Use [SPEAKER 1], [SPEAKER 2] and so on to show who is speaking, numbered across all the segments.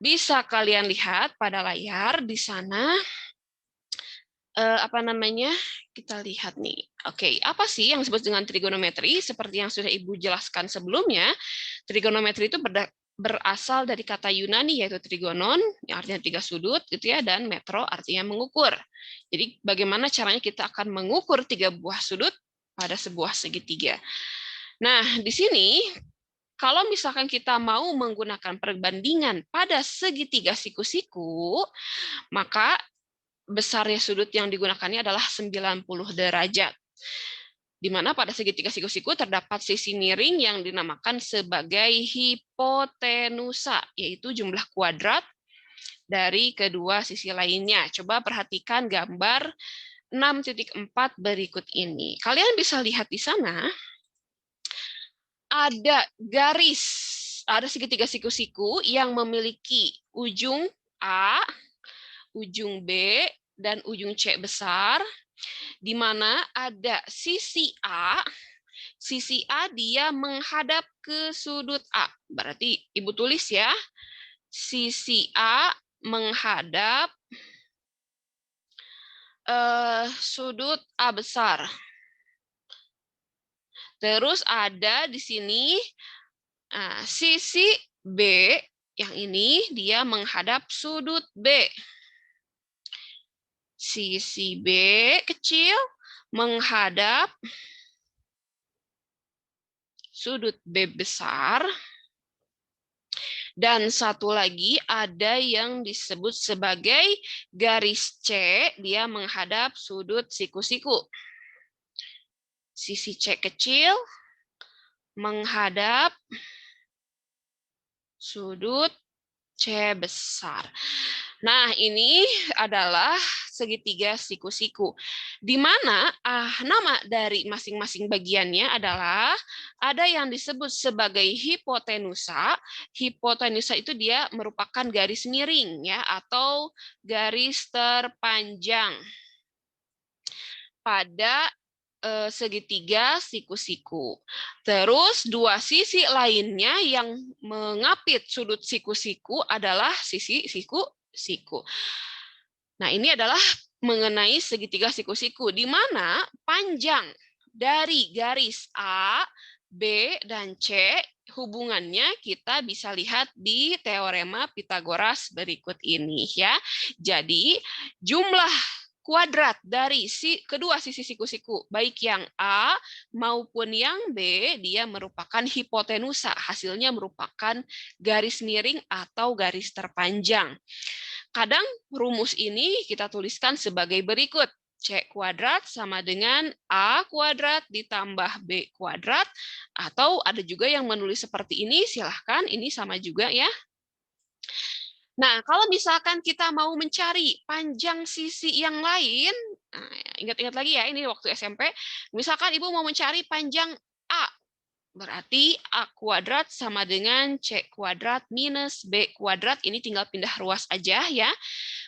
[SPEAKER 1] Bisa kalian lihat pada layar di sana, apa namanya? Kita lihat nih. Oke, apa sih yang disebut dengan trigonometri? Seperti yang sudah Ibu jelaskan sebelumnya, trigonometri itu berasal dari kata Yunani yaitu trigonon, yang artinya tiga sudut, gitu ya, dan metro artinya mengukur. Jadi bagaimana caranya kita akan mengukur tiga buah sudut pada sebuah segitiga. Nah, di sini kalau misalkan kita mau menggunakan perbandingan pada segitiga siku-siku, maka besarnya sudut yang digunakannya adalah 90 derajat. Di mana pada segitiga siku-siku terdapat sisi miring yang dinamakan sebagai hipotenusa, yaitu jumlah kuadrat dari kedua sisi lainnya. Coba perhatikan gambar 6.4 berikut ini. Kalian bisa lihat di sana, ada garis, ada segitiga siku-siku yang memiliki ujung A, ujung B, dan ujung C besar, di mana ada sisi A dia menghadap ke sudut A. Berarti Ibu tulis ya, sisi A menghadap sudut A besar. Terus ada di sini sisi B yang ini dia menghadap sudut B. Sisi B kecil menghadap sudut B besar. Dan satu lagi ada yang disebut sebagai garis C, dia menghadap sudut siku-siku. Sisi C kecil menghadap sudut C besar. Nah, ini adalah segitiga siku-siku. Di mana nama dari masing-masing bagiannya adalah ada yang disebut sebagai hipotenusa. Hipotenusa itu dia merupakan garis miring ya atau garis terpanjang pada segitiga siku-siku. Terus dua sisi lainnya yang mengapit sudut siku-siku adalah sisi siku-siku. Nah, ini adalah mengenai segitiga siku-siku, di mana panjang dari garis A, B, dan C, hubungannya kita bisa lihat di teorema Pitagoras berikut ini ya. Jadi, jumlah kuadrat dari kedua sisi siku-siku, baik yang A maupun yang B, dia merupakan hipotenusa. Hasilnya merupakan garis miring atau garis terpanjang. Kadang rumus ini kita tuliskan sebagai berikut. C kuadrat sama dengan A kuadrat ditambah B kuadrat. Atau ada juga yang menulis seperti ini, silahkan. Ini sama juga ya. Nah, kalau misalkan kita mau mencari panjang sisi yang lain, ingat-ingat lagi ya, ini waktu SMP, misalkan Ibu mau mencari panjang A, berarti A kuadrat sama dengan C kuadrat minus B kuadrat, ini tinggal pindah ruas aja ya,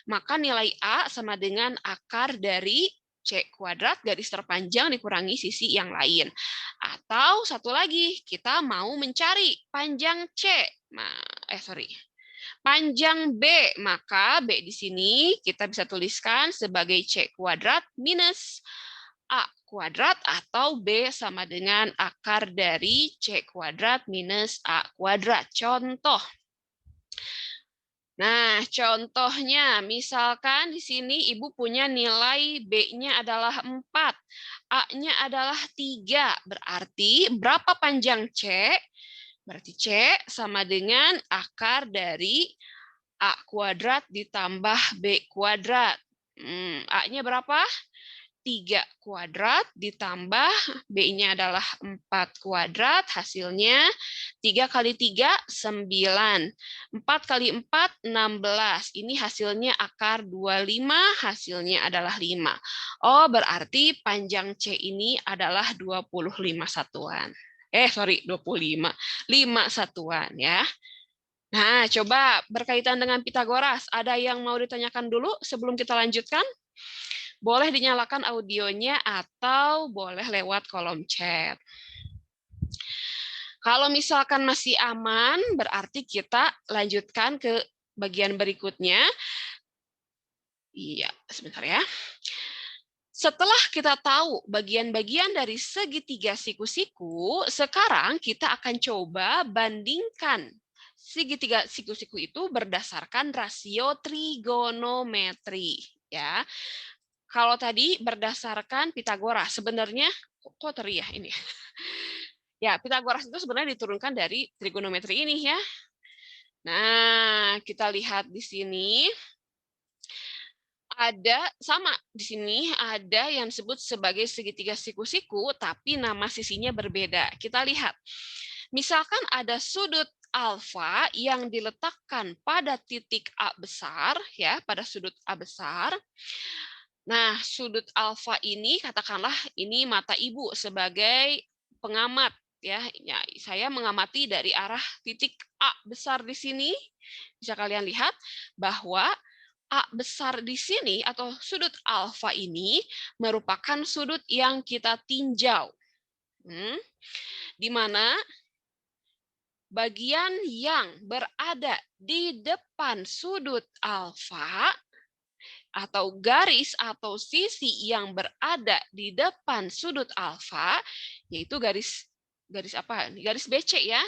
[SPEAKER 1] maka nilai A sama dengan akar dari C kuadrat garis terpanjang dikurangi sisi yang lain. Atau satu lagi, kita mau mencari panjang C, panjang B, maka B di sini kita bisa tuliskan sebagai C kuadrat minus A kuadrat atau B sama dengan akar dari C kuadrat minus A kuadrat. Contoh. Nah, contohnya, misalkan di sini Ibu punya nilai B-nya adalah 4, A-nya adalah 3, berarti berapa panjang C? Berarti C sama dengan akar dari A kuadrat ditambah B kuadrat. A-nya berapa? 3 kuadrat ditambah B-nya adalah 4 kuadrat, hasilnya 3 kali 3, 9. 4 kali 4, 16. Ini hasilnya akar 25, hasilnya adalah 5. Oh, berarti panjang C ini adalah 25 satuan. 25. 5 satuan ya. Nah, coba berkaitan dengan Pitagoras, ada yang mau ditanyakan dulu sebelum kita lanjutkan? Boleh dinyalakan audionya atau boleh lewat kolom chat. Kalau misalkan masih aman, berarti kita lanjutkan ke bagian berikutnya. Iya, sebentar ya. Setelah kita tahu bagian-bagian dari segitiga siku-siku, sekarang kita akan coba bandingkan segitiga siku-siku itu berdasarkan rasio trigonometri. Ya, kalau tadi berdasarkan Pitagoras, sebenarnya kok teri ya ini. Ya, Pitagoras itu sebenarnya diturunkan dari trigonometri ini ya. Nah, kita lihat di sini. Ada sama di sini ada yang disebut sebagai segitiga siku-siku, tapi nama sisinya berbeda. Kita lihat, misalkan ada sudut alfa yang diletakkan pada titik A besar, ya, pada sudut A besar. Nah, sudut alfa ini katakanlah ini mata ibu sebagai pengamat, ya. Ya, saya mengamati dari arah titik A besar di sini. Bisa kalian lihat bahwa A besar di sini atau sudut alfa ini merupakan sudut yang kita tinjau. Di mana bagian yang berada di depan sudut alfa atau garis atau sisi yang berada di depan sudut alfa, yaitu garis apa? Garis BC ya.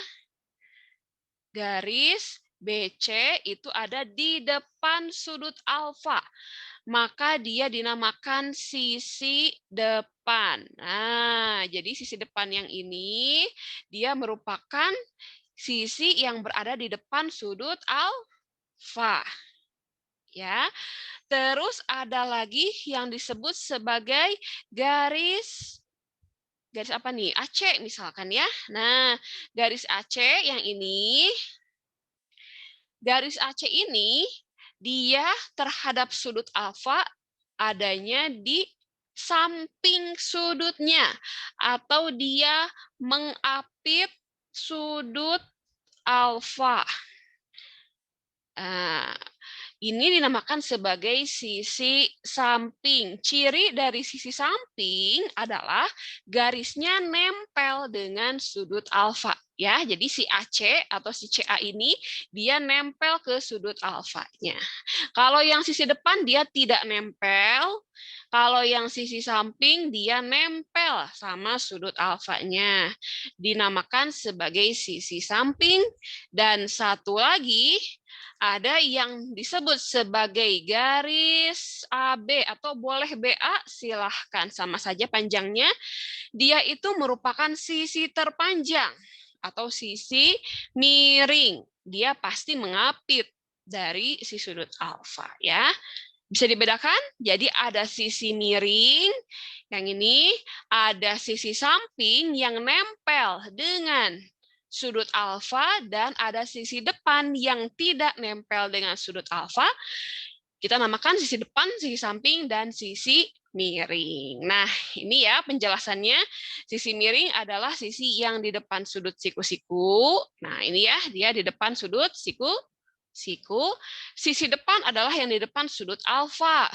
[SPEAKER 1] Garis BC itu ada di depan sudut alfa, maka dia dinamakan sisi depan. Nah, jadi sisi depan yang ini dia merupakan sisi yang berada di depan sudut alfa. Ya. Terus ada lagi yang disebut sebagai garis apa nih? AC misalkan ya. Nah, garis AC yang ini garis AC ini dia terhadap sudut alfa adanya di samping sudutnya atau dia mengapit sudut alfa. Nah, ini dinamakan sebagai sisi samping. Ciri dari sisi samping adalah garisnya nempel dengan sudut alfa. Ya, jadi si AC atau si CA ini dia nempel ke sudut alfanya. Kalau yang sisi depan dia tidak nempel. Kalau yang sisi samping dia nempel sama sudut alfanya. Dinamakan sebagai sisi samping. Dan satu lagi ada yang disebut sebagai garis AB atau boleh BA, silahkan sama saja panjangnya. Dia itu merupakan sisi terpanjang atau sisi miring. Dia pasti mengapit dari si sudut alfa ya. Bisa dibedakan? Jadi ada sisi miring, yang ini ada sisi samping yang nempel dengan sudut alfa dan ada sisi depan yang tidak nempel dengan sudut alfa. Kita namakan sisi depan, sisi samping, dan sisi miring. Nah, ini ya penjelasannya. Sisi miring adalah sisi yang di depan sudut siku-siku. Nah, ini ya, dia di depan sudut siku. Sisi depan adalah yang di depan sudut alfa.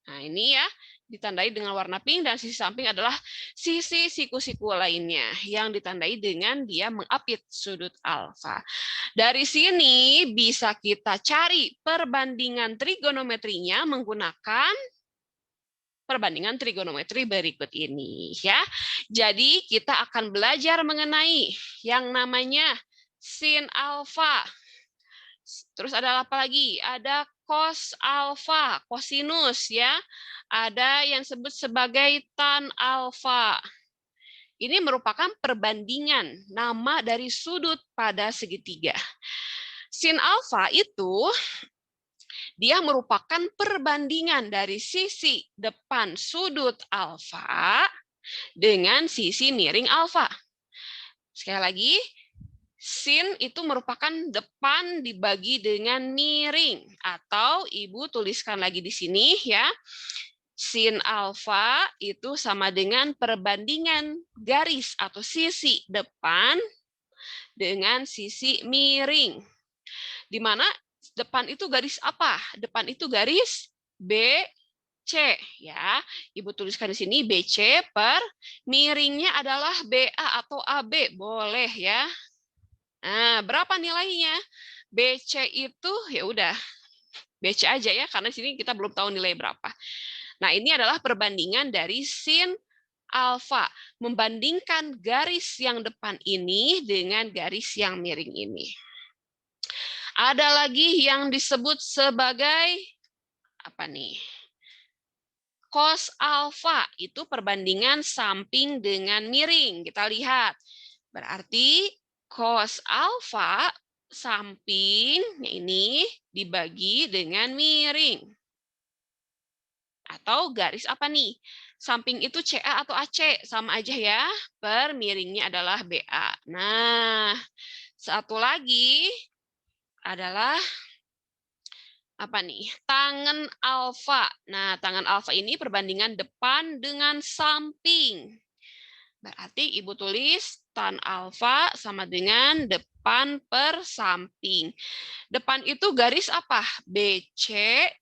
[SPEAKER 1] Nah, ini ya, ditandai dengan warna pink, dan sisi samping adalah sisi siku-siku lainnya yang ditandai dengan dia mengapit sudut alfa. Dari sini bisa kita cari perbandingan trigonometrinya menggunakan perbandingan trigonometri berikut ini ya. Jadi kita akan belajar mengenai yang namanya sin alfa. Terus ada apa lagi? Ada cos alfa, kosinus ya. Ada yang disebut sebagai tan alfa. Ini merupakan perbandingan nama dari sudut pada segitiga. Sin alfa itu dia merupakan perbandingan dari sisi depan sudut alfa dengan sisi miring alfa. Sekali lagi, sin itu merupakan depan dibagi dengan miring, atau Ibu tuliskan lagi di sini ya. Sin alfa itu sama dengan perbandingan garis atau sisi depan dengan sisi miring. Di mana depan itu garis apa? Depan itu garis BC ya. Ibu tuliskan di sini BC per miringnya adalah BA atau AB, boleh ya. Nah, berapa nilainya? BC itu ya udah BC aja ya, karena di sini kita belum tahu nilai berapa. Nah, ini adalah perbandingan dari sin alfa, membandingkan garis yang depan ini dengan garis yang miring ini. Ada lagi yang disebut sebagai apa nih? Cos alfa, itu perbandingan samping dengan miring. Kita lihat. Berarti cos alfa sampingnya ini dibagi dengan miring. Atau garis apa nih? Samping itu CA atau AC? Sama aja ya. Per miringnya adalah BA. Nah, satu lagi adalah apa nih? Tangen alfa. Nah, tangen alfa ini perbandingan depan dengan samping. Berarti Ibu tulis tan alfa sama dengan depan per samping. Depan itu garis apa? BC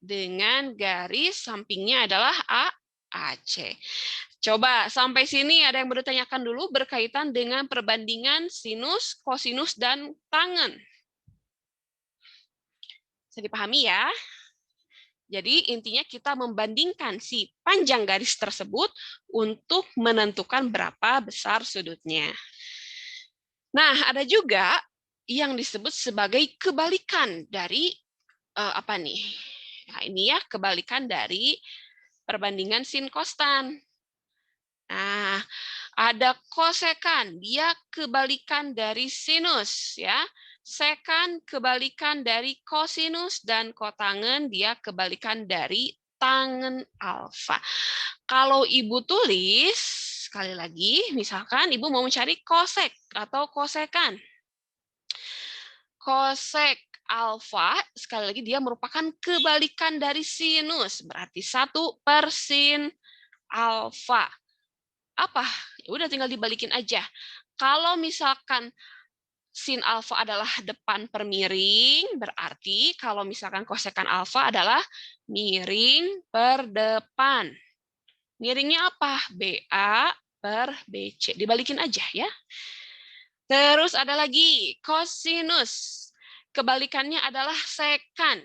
[SPEAKER 1] dengan garis sampingnya adalah AC. Coba sampai sini ada yang bertanyakan dulu berkaitan dengan perbandingan sinus, kosinus, dan tangen. Bisa dipahami ya? Jadi intinya kita membandingkan si panjang garis tersebut untuk menentukan berapa besar sudutnya. Nah, ada juga yang disebut sebagai kebalikan dari apa nih? Nah, ini ya kebalikan dari perbandingan sin kostan. Nah, ada kosekan, dia kebalikan dari sinus ya. Sekan kebalikan dari kosinus, dan kotangen dia kebalikan dari tangen alfa. Kalau Ibu tulis, sekali lagi, misalkan Ibu mau mencari kosek atau kosekan. Kosek alfa, sekali lagi dia merupakan kebalikan dari sinus, berarti 1 per sin alfa. Apa? Ya udah tinggal dibalikin aja. Kalau misalkan sin alfa adalah depan per miring, berarti kalau misalkan kosekan alfa adalah miring per depan. Miringnya apa? BA per BC. Dibalikin aja ya. Terus ada lagi kosinus. Kebalikannya adalah sekan.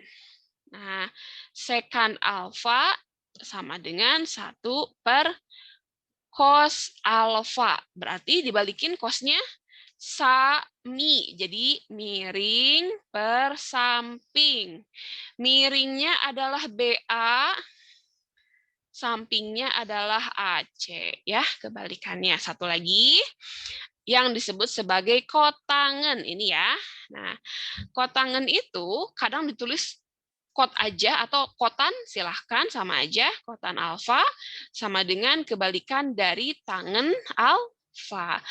[SPEAKER 1] Nah, sekan alfa sama dengan 1 per cos alfa. Berarti dibalikin cosnya sami. Jadi miring per samping. Miringnya adalah BA, sampingnya adalah AC. Ya, kebalikannya. Satu lagi yang disebut sebagai kotangen ini ya. Nah, kotangen itu kadang ditulis kot aja atau kotan, silahkan sama aja. Kotan alfa sama dengan kebalikan dari tangen alfa.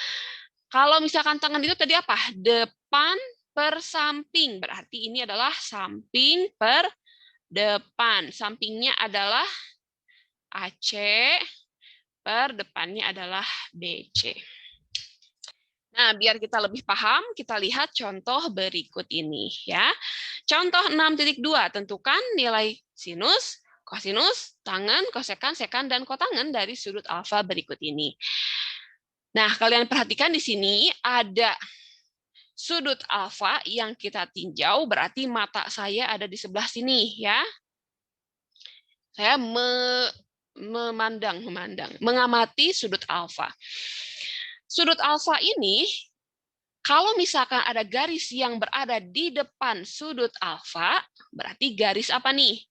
[SPEAKER 1] Kalau misalkan tangen itu tadi apa? Depan per samping. Berarti ini adalah samping per depan. Sampingnya adalah AC, per depannya adalah BC. Nah, biar kita lebih paham, kita lihat contoh berikut ini ya. Contoh 6.2, tentukan nilai sinus, kosinus, tangen, kosekan, sekan, dan kotangen dari sudut alfa berikut ini. Nah, kalian perhatikan di sini ada sudut alfa yang kita tinjau, berarti mata saya ada di sebelah sini ya. Saya mengamati sudut alfa. Sudut alfa ini, kalau misalkan ada garis yang berada di depan sudut alfa, berarti garis apa nih?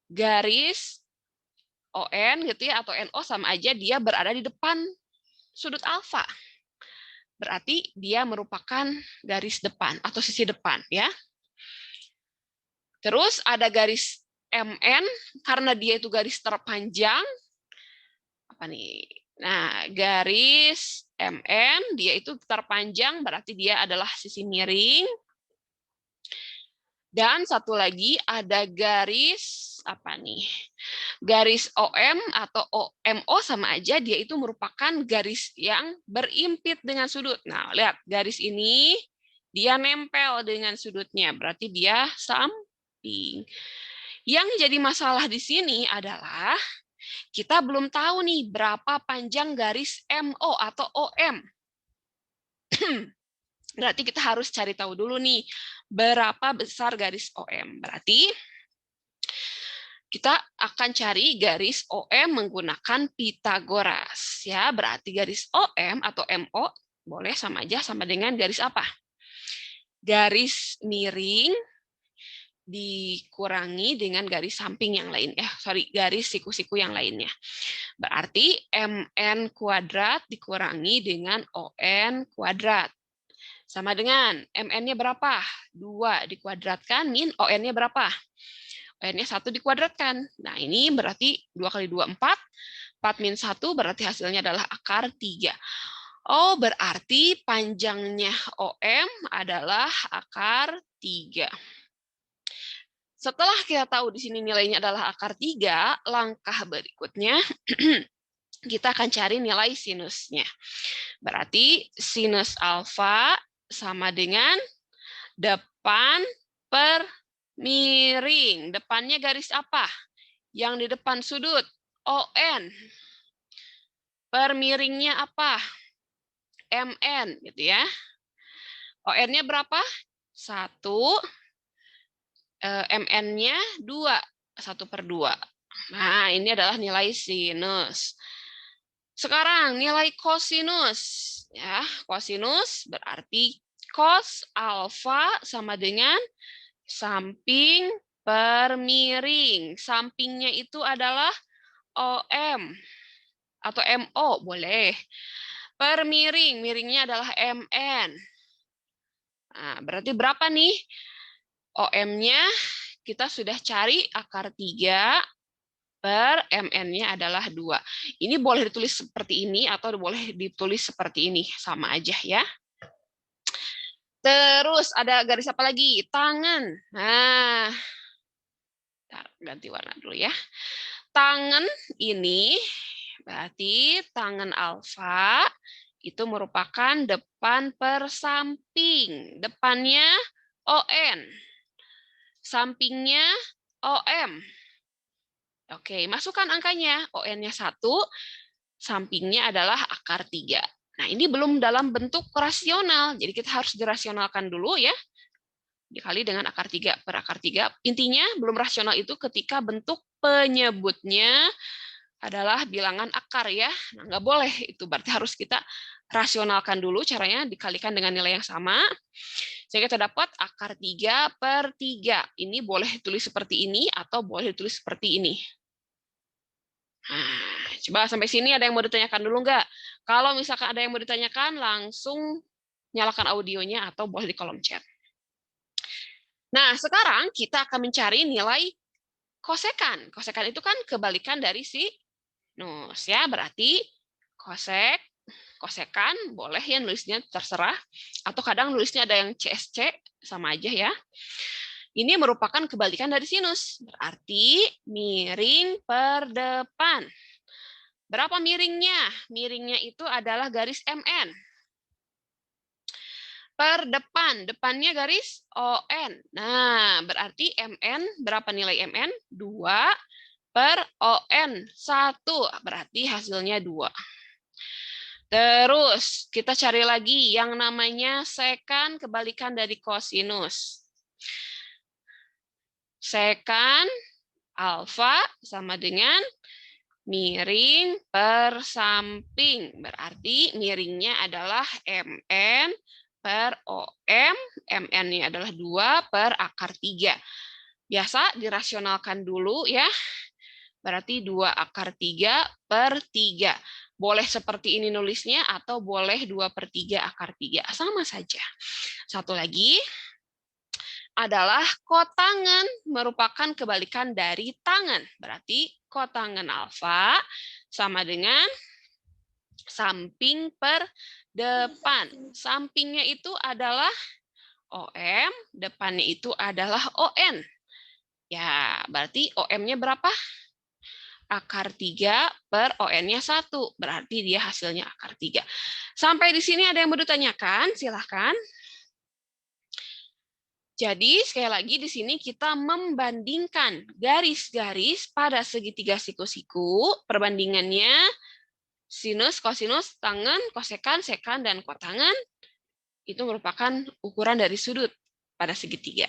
[SPEAKER 1] Garis ON gitu ya, atau NO sama aja dia berada di depan sudut alfa. Berarti dia merupakan garis depan atau sisi depan ya. Terus ada garis MN, karena dia itu garis terpanjang. Apa nih? Nah, garis MN, dia itu terpanjang, berarti dia adalah sisi miring. Dan satu lagi ada garis, apa nih? Garis OM atau OMO sama aja, dia itu merupakan garis yang berimpit dengan sudut. Nah, lihat, garis ini, dia nempel dengan sudutnya, berarti dia samping. Yang jadi masalah di sini adalah, kita belum tahu nih berapa panjang garis MO atau OM. Berarti kita harus cari tahu dulu nih, berapa besar garis OM. Berarti kita akan cari garis OM menggunakan Pitagoras. Ya, berarti garis OM atau MO boleh sama aja sama dengan garis apa? Garis miring dikurangi dengan garis samping yang lain. Garis siku-siku yang lainnya. Berarti MN kuadrat dikurangi dengan ON kuadrat. Sama dengan MN-nya berapa? 2 dikuadratkan min ON-nya berapa? ON-nya 1 dikuadratkan. Nah, ini berarti 2 kali 2, 4. 4 min 1 berarti hasilnya adalah akar 3. Oh, berarti panjangnya OM adalah akar 3. Setelah kita tahu di sini nilainya adalah akar 3, langkah berikutnya kita akan cari nilai sinusnya. Berarti sinus alfa sama dengan depan per miring. Depannya garis apa? Yang di depan sudut ON. Per miringnya apa? MN gitu ya. ON-nya berapa? 1. MN-nya 2. 1/2. Nah, ini adalah nilai sinus. Sekarang nilai kosinus. Ya, kosinus berarti cos alfa sama dengan samping per miring. Sampingnya itu adalah OM atau MO boleh. Per miring, miringnya adalah MN. Nah, berarti berapa nih? OM-nya kita sudah cari akar 3 per MN-nya adalah 2. Ini boleh ditulis seperti ini atau boleh ditulis seperti ini. Sama aja ya. Terus ada garis apa lagi? Tangan. Nah, ganti warna dulu ya. Tangan ini berarti tangan alfa itu merupakan depan per samping. Depannya ON. Sampingnya OM. Oke, masukkan angkanya. ON-nya 1, sampingnya adalah akar 3. Nah, ini belum dalam bentuk rasional. Jadi kita harus dirasionalkan dulu ya. Dikali dengan akar 3 per akar 3. Intinya belum rasional itu ketika bentuk penyebutnya adalah bilangan akar ya. Nah, nggak boleh itu. Berarti harus kita rasionalkan dulu, caranya dikalikan dengan nilai yang sama. Sehingga kita dapat akar 3 per 3. Ini boleh ditulis seperti ini atau boleh ditulis seperti ini. Nah, coba sampai sini ada yang mau ditanyakan dulu nggak? Kalau misalkan ada yang mau ditanyakan, langsung nyalakan audionya atau boleh di kolom chat. Nah, sekarang kita akan mencari nilai kosekan. Kosekan itu kan kebalikan dari sinus ya, berarti kosekan boleh ya nulisnya terserah, atau kadang nulisnya ada yang CSC, sama aja ya. Ini merupakan kebalikan dari sinus, berarti miring per depan. Berapa miringnya? Miringnya itu adalah garis MN. Per depan, depannya garis ON. Nah, berarti MN, berapa nilai MN? 2 per ON, 1. Berarti hasilnya 2. Terus, kita cari lagi yang namanya sekan kebalikan dari kosinus. Sekan alfa sama dengan miring per samping. Berarti miringnya adalah MN per OM. MN-nya adalah 2 per akar 3. Biasa dirasionalkan dulu ya. Berarti 2 akar 3 per 3. Boleh seperti ini nulisnya atau boleh 2 per 3 akar 3. Sama saja. Satu lagi adalah kotangan, merupakan kebalikan dari tangan. Berarti kotangan alfa sama dengan samping per depan. Sampingnya itu adalah OM, depannya itu adalah ON. Ya, berarti OM-nya berapa? Akar 3 per ON-nya 1. Berarti dia hasilnya akar 3. Sampai di sini ada yang mau ditanyakan? Silahkan. Jadi, sekali lagi di sini kita membandingkan garis-garis pada segitiga siku-siku. Perbandingannya sinus, kosinus, tangen, kosekan, sekan, dan kotangan. itu merupakan ukuran dari sudut pada segitiga.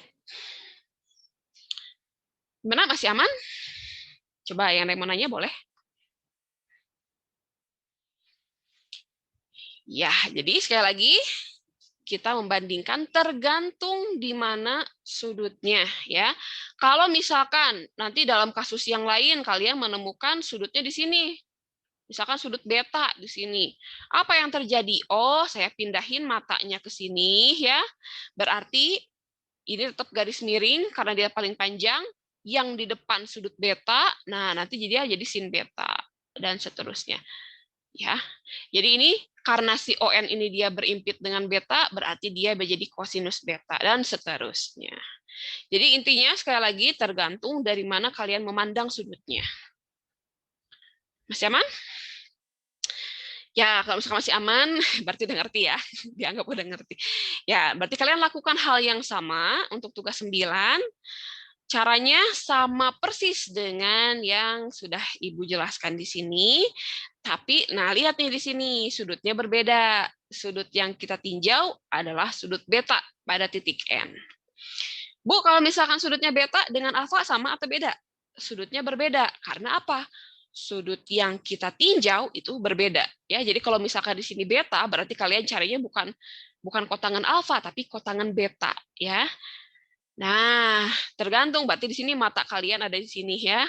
[SPEAKER 1] Gimana, masih aman? Coba yang mau nanya boleh. Ya, jadi sekali lagi kita membandingkan tergantung di mana sudutnya ya. Kalau misalkan nanti dalam kasus yang lain kalian menemukan sudutnya di sini. Misalkan sudut beta di sini. Apa yang terjadi? Oh, saya pindahin matanya ke sini ya. Berarti ini tetap garis miring karena dia paling panjang. Yang di depan sudut beta, nah nanti jadi sin beta dan seterusnya. Ya. Jadi ini karena si ON ini dia berimpit dengan beta, berarti dia menjadi kosinus beta dan seterusnya. Jadi intinya sekali lagi tergantung dari mana kalian memandang sudutnya. Masih aman? Ya, kalau misalkan masih aman, berarti udah ngerti ya. Dianggap udah ngerti. Ya, berarti kalian lakukan hal yang sama untuk tugas 9. Caranya sama persis dengan yang sudah Ibu jelaskan di sini. Tapi, nah lihat nih di sini, sudutnya berbeda. Sudut yang kita tinjau adalah sudut beta pada titik N. Bu, kalau misalkan sudutnya beta dengan alfa sama atau beda? Sudutnya berbeda. Karena apa? Sudut yang kita tinjau itu berbeda. Ya, jadi kalau misalkan di sini beta, berarti kalian carinya bukan kotangan alfa, tapi kotangan beta. Ya. Nah, tergantung. Berarti di sini mata kalian ada di sini ya.